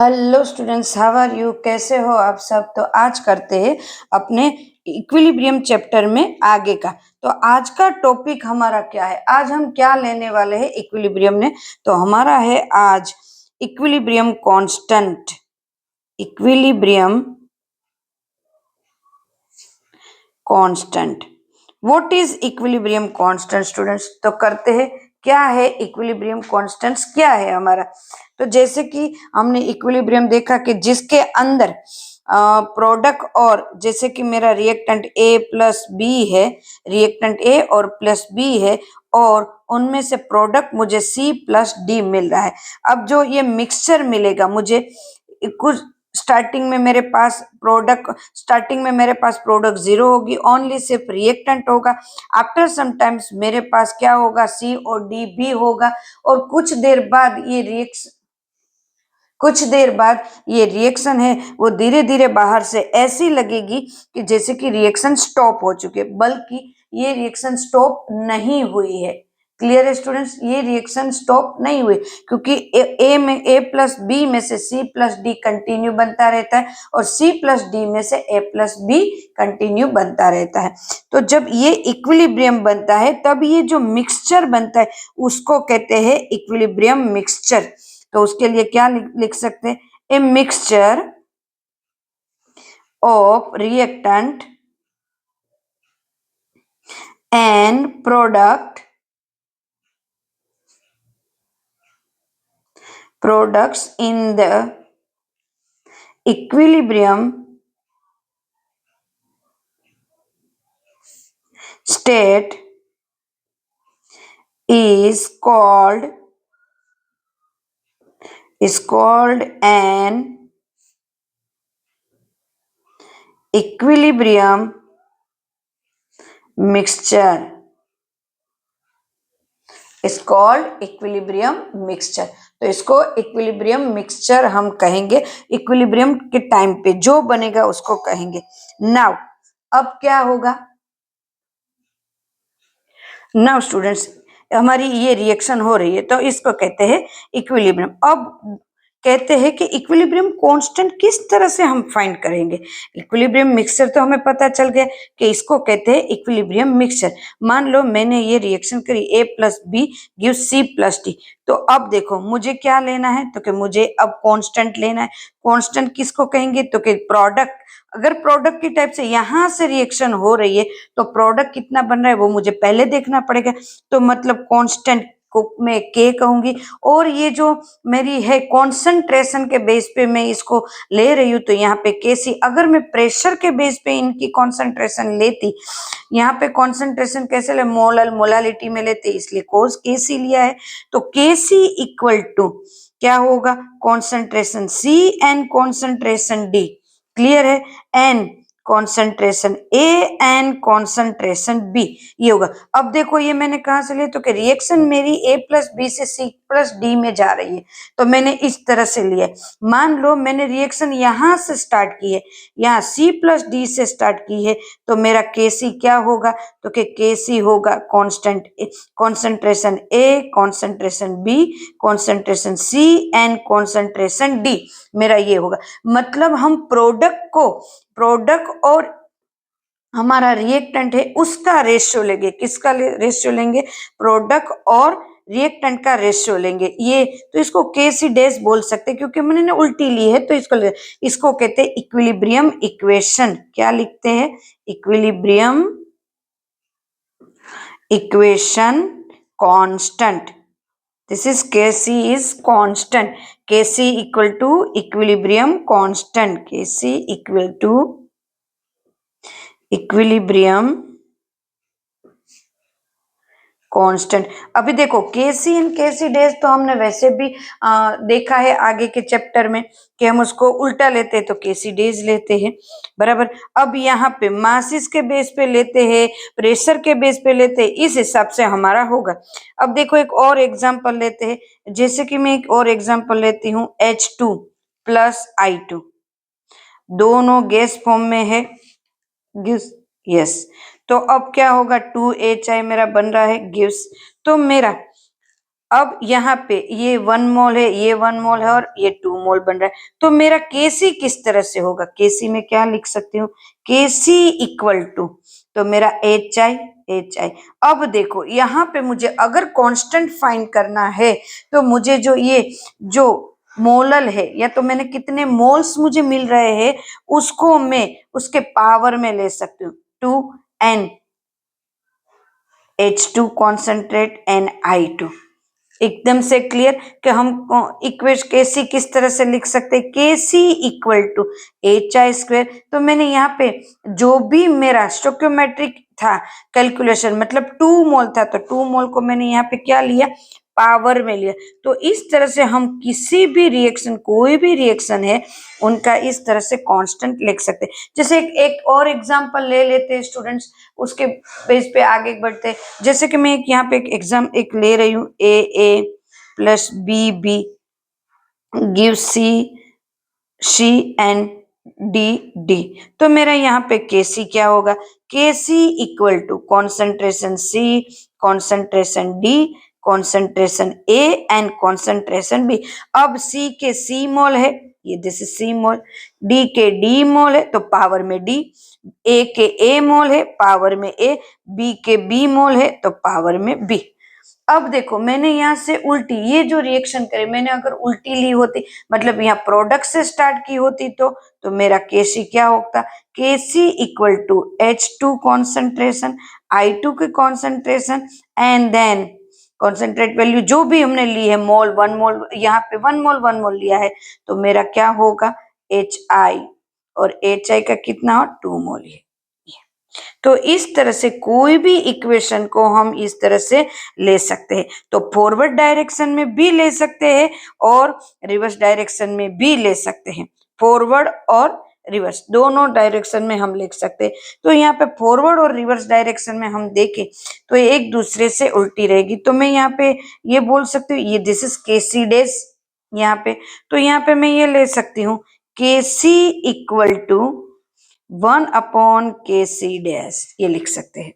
Hello students, how are you? कैसे हो आप सब? तो आज करते हैं अपने इक्विलिब्रियम चैप्टर में आगे का। तो आज का टॉपिक हमारा क्या है? आज हम क्या लेने वाले हैं इक्विलिब्रियम में? तो हमारा है आज equilibrium constant. Equilibrium constant. What is equilibrium constant students? तो करते हैं क्या है इक्विलिब्रियम कांस्टेंट्स, क्या है हमारा। तो जैसे कि हमने इक्विलिब्रियम देखा कि जिसके अंदर प्रोडक्ट और जैसे कि मेरा रिएक्टेंट ए प्लस बी है, रिएक्टेंट ए और प्लस बी है, और उनमें से प्रोडक्ट मुझे सी प्लस डी मिल रहा है। अब जो ये मिक्सचर मिलेगा मुझे, कुछ स्टार्टिंग में मेरे पास प्रोडक्ट जीरो होगी, ओनली सिर्फ रिएक्टेंट होगा। आफ्टर सम टाइम्स मेरे पास क्या होगा, सी और डी भी होगा, और कुछ देर बाद ये रिएक्शन है वो धीरे धीरे बाहर से ऐसी लगेगी कि जैसे कि रिएक्शन स्टॉप हो चुके, बल्कि ये रिएक्शन स्टॉप नहीं हुई है। क्लियर है स्टूडेंट्स? ये रिएक्शन स्टॉप नहीं हुई, क्योंकि ए प्लस बी में से सी प्लस डी कंटिन्यू बनता रहता है, और सी प्लस डी में से ए प्लस बी कंटिन्यू बनता रहता है। तो जब ये इक्विलिब्रियम बनता है तब ये जो मिक्सचर बनता है उसको कहते हैं इक्विलिब्रियम मिक्सचर। तो उसके लिए क्या लिख सकते हैं? A mixture of reactant and products in the equilibrium state is called an equilibrium mixture. is called equilibrium mixture. तो इसको इक्विलिब्रियम मिक्सचर हम कहेंगे। इक्विलिब्रियम के टाइम पे जो बनेगा उसको कहेंगे। नाउ अब क्या होगा? नाउ स्टूडेंट्स, हमारी ये रिएक्शन हो रही है तो इसको कहते हैं इक्विलिब्रियम। अब कहते हैं कि इक्विलिब्रियम कांस्टेंट किस तरह से हम फाइंड करेंगे। इक्विलिब्रियम मिक्सचर तो हमें पता चल गया कि इसको कहते हैं इक्विलिब्रियम मिक्सचर। मान लो मैंने ये रिएक्शन करी, A plus B give C plus D. तो अब देखो मुझे क्या लेना है, तो कि मुझे अब कांस्टेंट लेना है। कांस्टेंट किसको कहेंगे? तो कि प्रोडक्ट। अगर प्रोडक्ट की टाइप से यहां से रिएक्शन हो रही है तो प्रोडक्ट कितना बन रहा है वो मुझे पहले देखना पड़ेगा। तो मतलब कांस्टेंट को मैं के कहूंगी, और ये जो मेरी है कॉन्सेंट्रेशन के बेस पे मैं इसको ले रही हूँ, तो यहाँ पे केसी। अगर मैं प्रेशर के बेस पे इनकी कॉन्सेंट्रेशन लेती, यहाँ पे कॉन्सेंट्रेशन कैसे ले, मोलालिटी में लेते, इसलिए कोस केसी लिया है। तो केसी इक्वल टू क्या होगा? Concentration C and concentration D. Clear है? And concentration A and concentration B, ये होगा। अब देखो ये मैंने कहा से लिया, तो कि रिएक्शन मेरी ए प्लस बी से सी प्लस डी में जा रही है, तो मैंने इस तरह से लिया। मान लो मैंने रिएक्शन यहां से स्टार्ट की है, यहाँ सी प्लस डी से स्टार्ट की है, तो मेरा केसी क्या होगा? तो कि केसी होगा constant concentration A, concentration B, concentration C and concentration D, मेरा ये होगा। मतलब हम प्रोडक्ट और हमारा रिएक्टेंट है उसका रेशियो लेंगे। किसका रेशियो लेंगे? प्रोडक्ट और रिएक्टेंट का रेशियो लेंगे। ये तो इसको केसी डैश बोल सकते हैं, क्योंकि मैंने ना उल्टी ली है, तो इसको कहते हैं इक्विलिब्रियम इक्वेशन। क्या लिखते हैं? Equilibrium equation constant. This is Kc is constant. Kc equal to equilibrium constant. Kc equal to equilibrium constant. अभी देखो केसी एंड केसी डैश तो हमने वैसे भी देखा है आगे के चैप्टर में कि हम उसको उल्टा लेते हैं तो केसी डैश लेते हैं, बराबर। अब यहाँ पे मासिस के बेस पे लेते हैं, प्रेशर के बेस पे लेते हैं, इस हिसाब से हमारा होगा। अब देखो एक और एग्जांपल लेते हैं, जैसे कि मैं एक और एग्जांपल लेती हूँ, H2 प्लस I2, दोनों गैस फॉर्म में है। यस, तो अब क्या होगा? 2HI मेरा बन रहा है गिव्स। तो मेरा अब यहाँ पे ये 1 मोल है, ये 1 मोल है और ये 2 मोल बन रहा है। तो मेरा Kc किस तरह से होगा? Kc में क्या लिख सकती हूँ? Kc इक्वल टू, तो मेरा HI। अब देखो यहाँ पे मुझे अगर कांस्टेंट फाइंड करना है तो मुझे जो मोलल है, या तो मैंने कितने मोल्स मुझे मिल रहे हैं उसको मैं उसके पावर में ले सकती हूँ। 2n H2 concentrate NI2। एकदम से क्लियर कि हम इक्वेशन Kc किस तरह से लिख सकते हैं? Kc equal to HI²। तो मैंने यहाँ पे जो भी मेरा स्टोइकियोमेट्रिक था कैलकुलेशन, मतलब 2 मोल था, तो 2 मोल को मैंने यहाँ पे क्या लिया? पावर में लिया। तो इस तरह से हम किसी भी रिएक्शन, कोई भी रिएक्शन है उनका इस तरह से कांस्टेंट लिख सकते हैं। जैसे एक और एग्जांपल ले लेते हैं स्टूडेंट्स, उसके बेस पे आगे बढ़ते हैं। जैसे कि मैं यहाँ पे एक ले रही हूँ, A plus B give C and D। तो मेरा यहाँ पे Kc क्या होगा? Kc equal to concentration C, concentration D, concentration A and concentration B। अब C के C मोल है, ये this is C mole. D के D मोल है तो पावर में D। A के A मोल है, पावर में A। B के B मोल है तो पावर में B। अब देखो मैंने यहाँ से उल्टी, ये जो रिएक्शन करे मैंने अगर उल्टी ली होती, मतलब यहाँ प्रोडक्ट से स्टार्ट की होती, तो मेरा Kc क्या होता? Kc equal to H2 concentration, I2 के concentration and then concentrate value जो भी हमने ली है, मोल 1 मोल, यहाँ पे 1 मोल लिया है, तो मेरा क्या होगा? HI, और HI का कितना हो? 2 मोल है। तो इस तरह से कोई भी इक्वेशन को हम इस तरह से ले सकते हैं। तो फॉरवर्ड डायरेक्शन में भी ले सकते हैं और रिवर्स डायरेक्शन में भी ले सकते हैं। फॉरवर्ड और रिवर्स दोनों डायरेक्शन में हम लिख सकते हैं। तो यहाँ पे फॉरवर्ड और रिवर्स डायरेक्शन में हम देखें तो एक दूसरे से उल्टी रहेगी। तो मैं यहाँ पे ये बोल सकती हूँ, ये दिस इज Kc डैश यहाँ पे। तो यहाँ पे मैं ये ले सकती हूँ Kc equal to 1/Kc dash, ये लिख सकते हैं।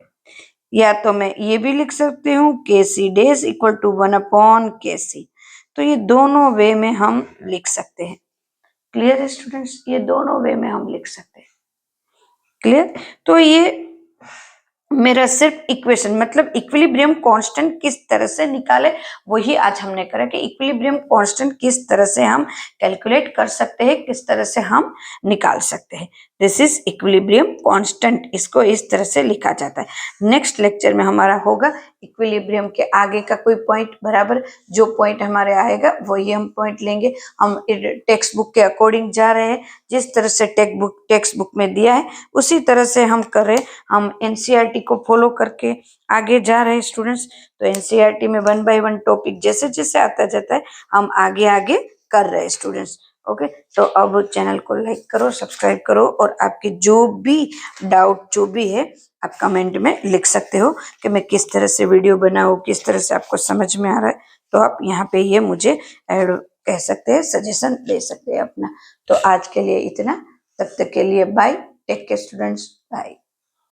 या तो मैं ये भी लिख सकती हूँ Kc dash equal to 1/Kc। तो ये दोनों वे में हम लिख सकते हैं। क्लियर है स्टूडेंट्स? ये दोनों वे में हम लिख सकते हैं। क्लियर? तो ये मेरा सिर्फ इक्वेशन, मतलब इक्विलिब्रियम कांस्टेंट किस तरह से निकाले वही आज हमने करा कि इक्विलिब्रियम कांस्टेंट किस तरह से हम कैलकुलेट कर सकते हैं, किस तरह से हम निकाल सकते हैं। दिस इज इक्विलिब्रियम कांस्टेंट, इसको इस तरह से लिखा जाता है। नेक्स्ट लेक्चर में हमारा होगा इक्विलिब्रियम के आगे का कोई पॉइंट, बराबर जो पॉइंट हमारे आएगा वही हम पॉइंट लेंगे। हम टेक्स्ट बुक के अकॉर्डिंग जा रहे हैं, जिस तरह से टेक्स्ट बुक में दिया है उसी तरह से हम कर रहे हैं। हम एनसीईआरटी को फॉलो करके आगे जा रहे हैं स्टूडेंट्स। तो एनसीईआरटी में 1 बाय 1 टॉपिक जैसे जैसे आता जाता है हम आगे आगे कर रहे हैं स्टूडेंट्स। ओके, तो अब चैनल को लाइक करो, सब्सक्राइब करो, और आपके जो भी डाउट जो भी है आप कमेंट में लिख सकते हो कि मैं किस तरह से वीडियो बनाऊं, किस तरह से आपको समझ में आ रहा है। तो आप यहाँ पे ये मुझे कह सकते हैं, सजेशन दे सकते हैं अपना। तो आज के लिए इतना, तब तक के लिए bye, take care students, bye.